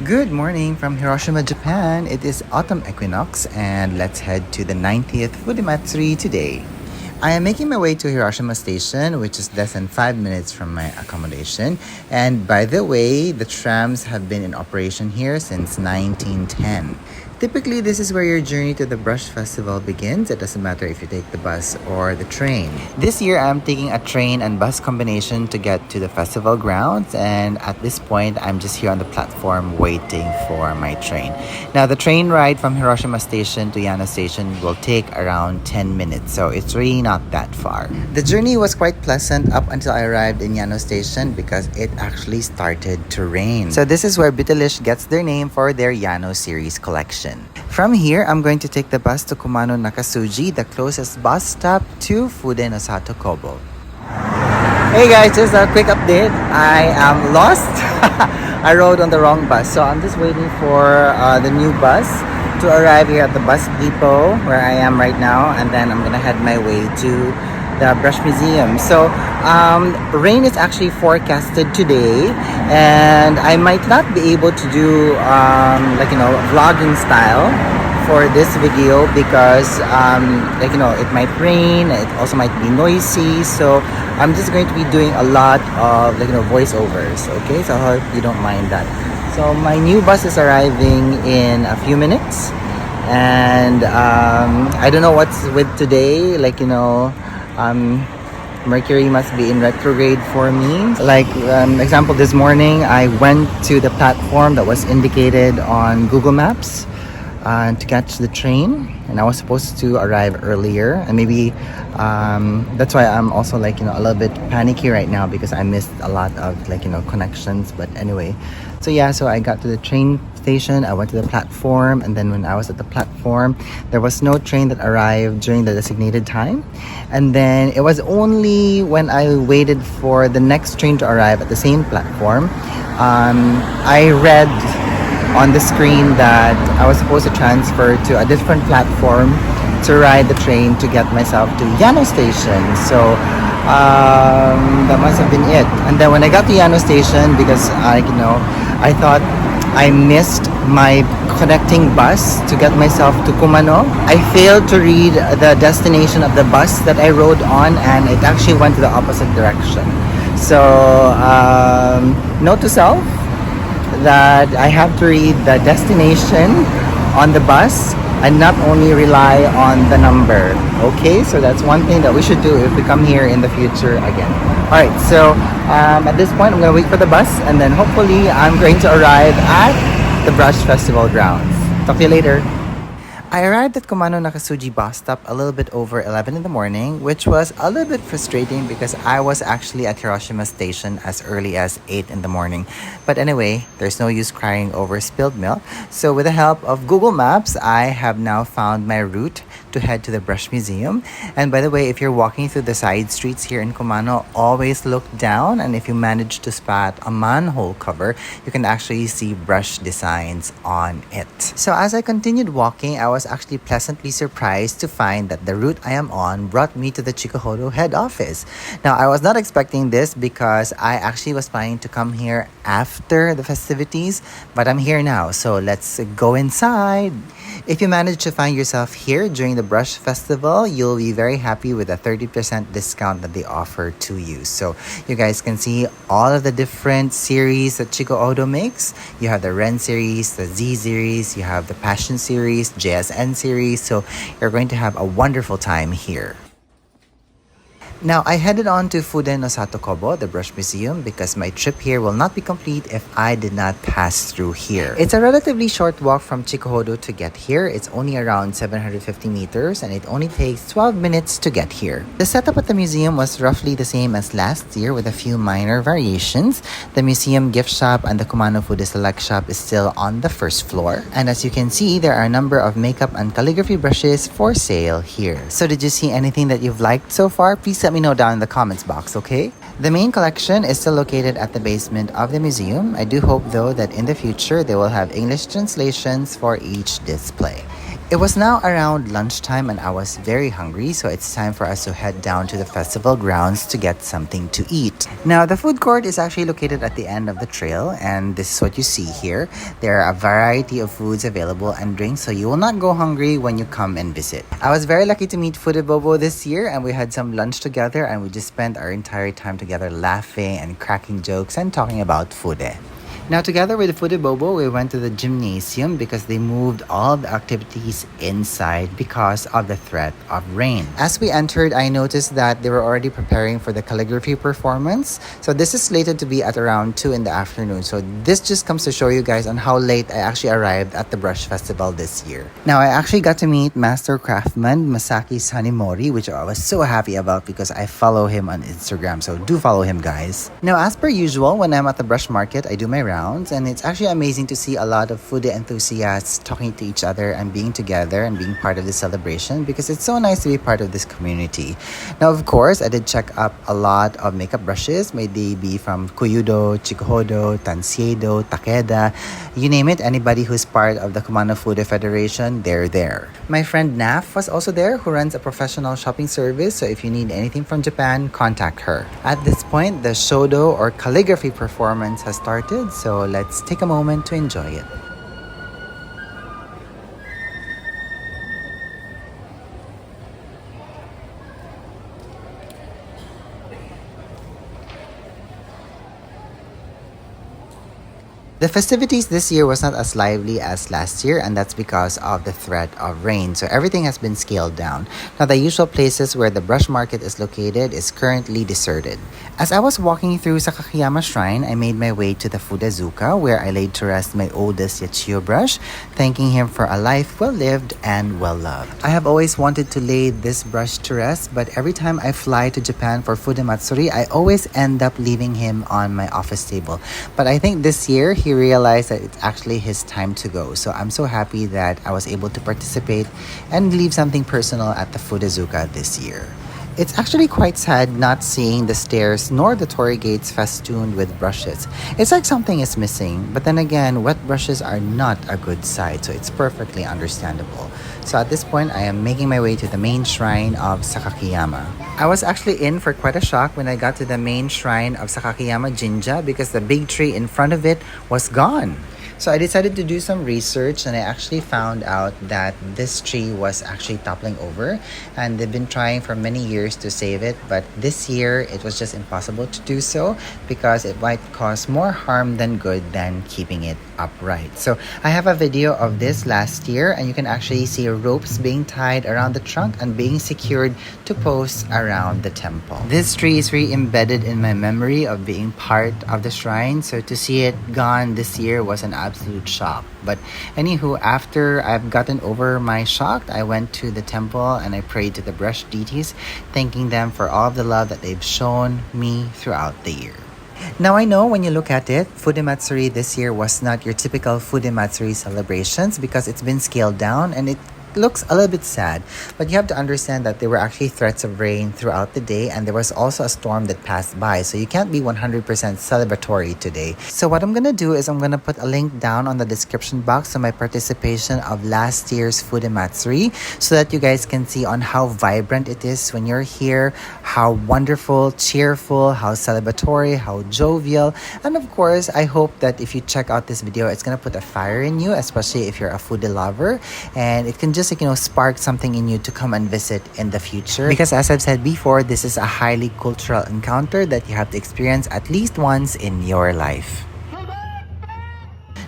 Good morning from Hiroshima, Japan. It is autumn equinox and let's head to the 90th Fude Matsuri today. I am making my way to Hiroshima Station, which is less than 5 minutes from my accommodation. And by the way, the trams have been in operation here since 1910. Typically, this is where your journey to the Brush Festival begins. It doesn't matter if you take the bus or the train. This year, I'm taking a train and bus combination to get to the festival grounds, and at this point, I'm just here on the platform waiting for my train. Now, the train ride from Hiroshima Station to Yano Station will take around 10 minutes, so it's really not that far. The journey was quite pleasant up until I arrived in Yano Station because it actually started to rain. So this is where Bitalish gets their name for their Yano series collection. From here, I'm going to take the bus to Kumano Nakasuji, the closest bus stop to Fudenosato Kobo. Hey guys, just a quick update. I am lost. I rode on the wrong bus, so I'm just waiting for the new bus to arrive here at the bus depot where I am right now, and then I'm gonna head my way to the Brush Museum. So rain is actually forecasted today, and I might not be able to do vlogging style for this video because it might rain. It also might be noisy, so I'm just going to be doing a lot of voiceovers. Okay, so I hope you don't mind that. So my new bus is arriving in a few minutes, and I don't know what's with today. Mercury must be in retrograde for me. Example, this morning I went to the platform that was indicated on Google Maps to catch the train, and I was supposed to arrive earlier, and maybe that's why I'm also a little bit panicky right now because I missed a lot of connections. But anyway, so I got to the train station, I went to the platform, and then when I was at the platform, there was no train that arrived during the designated time. And then it was only when I waited for the next train to arrive at the same platform, I read on the screen that I was supposed to transfer to a different platform to ride the train to get myself to Yano Station. So that must have been it. And then when I got to Yano Station, because I thought I missed my connecting bus to get myself to Kumano, I failed to read the destination of the bus that I rode on, and it actually went to the opposite direction. So note to self that I have to read the destination on the bus and not only rely on the number. Okay, so that's one thing that we should do if we come here in the future again. Alright, so at this point I'm going to wait for the bus, and then hopefully I'm going to arrive at the Brush Festival grounds. Talk to you later. I arrived at Kumano Nakasuji bus stop a little bit over 11 in the morning, which was a little bit frustrating because I was actually at Hiroshima Station as early as 8 in the morning. But anyway, there's no use crying over spilled milk. So with the help of Google Maps, I have now found my route to head to the Brush Museum. And by the way, if you're walking through the side streets here in Kumano, always look down, and if you manage to spot a manhole cover, you can actually see brush designs on it. So as I continued walking, I was actually pleasantly surprised to find that the route I am on brought me to the Chikuhodo head office. Now, I was not expecting this because I actually was planning to come here after the festivities, but I'm here now, so let's go inside. If you manage to find yourself here during the Brush Festival, you'll be very happy with a 30% discount that they offer to you. So you guys can see all of the different series that Chikuhodo makes. You have the Ren series, the Z series, you have the Passion series, JSN series. So you're going to have a wonderful time here. Now, I headed on to Fudenosato Kobo, the Brush Museum, because my trip here will not be complete if I did not pass through here. It's a relatively short walk from Chikuhodo to get here. It's only around 750 meters, and it only takes 12 minutes to get here. The setup at the museum was roughly the same as last year with a few minor variations. The museum gift shop and the Kumano Food Select shop is still on the first floor. And as you can see, there are a number of makeup and calligraphy brushes for sale here. So did you see anything that you've liked so far? Please let me know down in the comments box, okay? The main collection is still located at the basement of the museum. I do hope though that in the future they will have English translations for each display. It was now around lunchtime and I was very hungry, so it's time for us to head down to the festival grounds to get something to eat. Now, the food court is actually located at the end of the trail, and this is what you see here. There are a variety of foods available and drinks, so you will not go hungry when you come and visit. I was very lucky to meet Fude Bobo this year, and we had some lunch together, and we just spent our entire time together laughing and cracking jokes and talking about food. Now, together with Fude Bobo, we went to the gymnasium because they moved all the activities inside because of the threat of rain. As we entered, I noticed that they were already preparing for the calligraphy performance. So this is slated to be at around 2 in the afternoon. So this just comes to show you guys on how late I actually arrived at the Brush Festival this year. Now, I actually got to meet Master Craftsman Masaki Sanimori, which I was so happy about because I follow him on Instagram. So do follow him, guys. Now, as per usual, when I'm at the brush market, I do my rounds. And it's actually amazing to see a lot of food enthusiasts talking to each other and being together and being part of the celebration because it's so nice to be part of this community. Now, of course, I did check up a lot of makeup brushes. May they be from Kuyudo, Chikuhodo, Tansiedo, Takeda, you name it. Anybody who's part of the Kumano Food Federation, they're there. My friend Naf was also there, who runs a professional shopping service. So if you need anything from Japan, contact her. At this point, the shodo or calligraphy performance has started. So let's take a moment to enjoy it. The festivities this year was not as lively as last year, and that's because of the threat of rain. So everything has been scaled down. Now, the usual places where the brush market is located is currently deserted. As I was walking through Sakakiyama Shrine, I made my way to the Fudezuka, where I laid to rest my oldest Yachiyo brush, thanking him for a life well lived and well loved. I have always wanted to lay this brush to rest, but every time I fly to Japan for Fude Matsuri, I always end up leaving him on my office table. But I think this year, he realized that it's actually his time to go. So I'm so happy that I was able to participate and leave something personal at the Fudezuka this year. It's actually quite sad not seeing the stairs nor the Torre gates festooned with brushes. It's like something is missing, but then again, wet brushes are not a good sight, so it's perfectly understandable. So at this point, I am making my way to the main shrine of Sakakiyama. I was actually in for quite a shock when I got to the main shrine of Sakakiyama Jinja because the big tree in front of it was gone. So I decided to do some research and I actually found out that this tree was actually toppling over and they've been trying for many years to save it, but this year it was just impossible to do so because it might cause more harm than good than keeping it upright. So I have a video of this last year and you can actually see ropes being tied around the trunk and being secured to posts around the temple. This tree is really embedded in my memory of being part of the shrine, so to see it gone this year was an absolute shock. But anywho, after I've gotten over my shock, I went to the temple and I prayed to the brush deities, thanking them for all of the love that they've shown me throughout the year. Now I know when you look at it, Fude Matsuri this year was not your typical Fude Matsuri celebrations because it's been scaled down and it looks a little bit sad, but you have to understand that there were actually threats of rain throughout the day and there was also a storm that passed by, so you can't be 100% celebratory today. So what I'm gonna do is I'm gonna put a link down on the description box to my participation of last year's Fude Matsuri so that you guys can see on how vibrant it is when you're here, how wonderful, cheerful, how celebratory, how jovial, and of course I hope that if you check out this video, it's gonna put a fire in you, especially if you're a foodie lover, and it can just spark something in you to come and visit in the future, because as I've said before, this is a highly cultural encounter that you have to experience at least once in your life.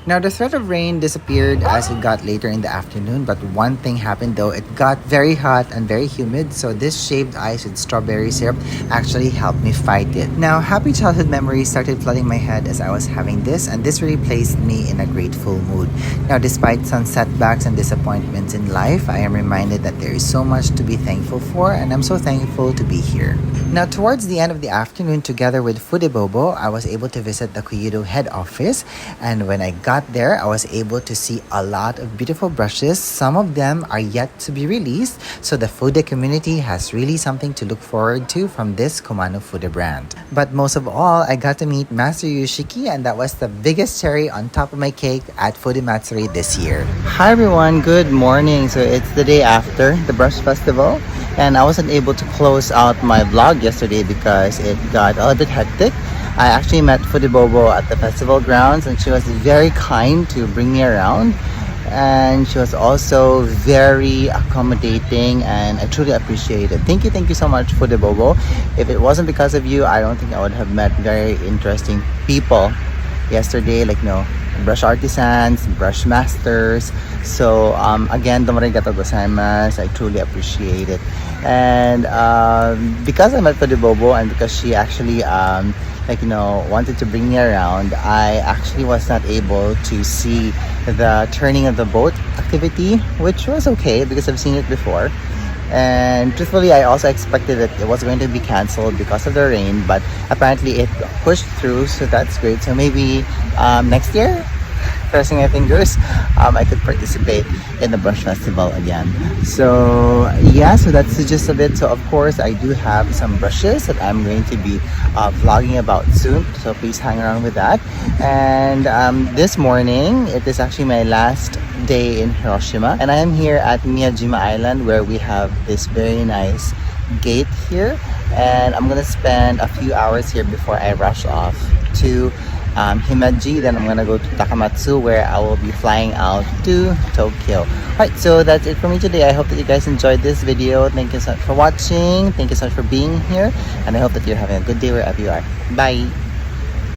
Now, the threat of rain disappeared as it got later in the afternoon, but one thing happened though. It got very hot and very humid, so this shaved ice with strawberry syrup actually helped me fight it. Now, happy childhood memories started flooding my head as I was having this, and this really placed me in a grateful mood. Now, despite some setbacks and disappointments in life, I am reminded that there is so much to be thankful for, and I'm so thankful to be here. Now, towards the end of the afternoon, together with Fude Bobo, I was able to visit the Kuyudo head office, and when I got got there, I was able to see a lot of beautiful brushes. Some of them are yet to be released, so the Fude community has really something to look forward to from this Kumano Fude brand. But most of all, I got to meet Master Yoshiki, and that was the biggest cherry on top of my cake at Fude Matsuri this year. Hi everyone, good morning. So it's the day after the brush festival, and I wasn't able to close out my vlog yesterday because it got a little bit hectic. I actually met Fude Bobo at the festival grounds, and she was very kind to bring me around, and she was also very accommodating, and I truly appreciate it. Thank you so much, Fude Bobo. If it wasn't because of you, I don't think I would have met very interesting people yesterday, like brush artisans, brush masters. So again, domo arigatou gozaimasu. I truly appreciate it. And because I met Fude Bobo, and because she actually wanted to bring me around, I actually was not able to see the turning of the boat activity, which was okay because I've seen it before. And truthfully, I also expected that it was going to be cancelled because of the rain, but apparently it pushed through, so that's great. So maybe next year, crossing my fingers, I could participate in the brush festival again. So yeah, so that's the gist of it. So of course, I do have some brushes that I'm going to be vlogging about soon, so please hang around with that. And this morning, it is actually my last day in Hiroshima, and I am here at Miyajima Island, where we have this very nice gate here, and I'm gonna spend a few hours here before I rush off to Himeji. Then I'm gonna go to Takamatsu, where I will be flying out to Tokyo. Alright, so that's it for me today. I hope that you guys enjoyed this video. Thank you so much for watching. Thank you so much for being here, and I hope that you're having a good day wherever you are. Bye!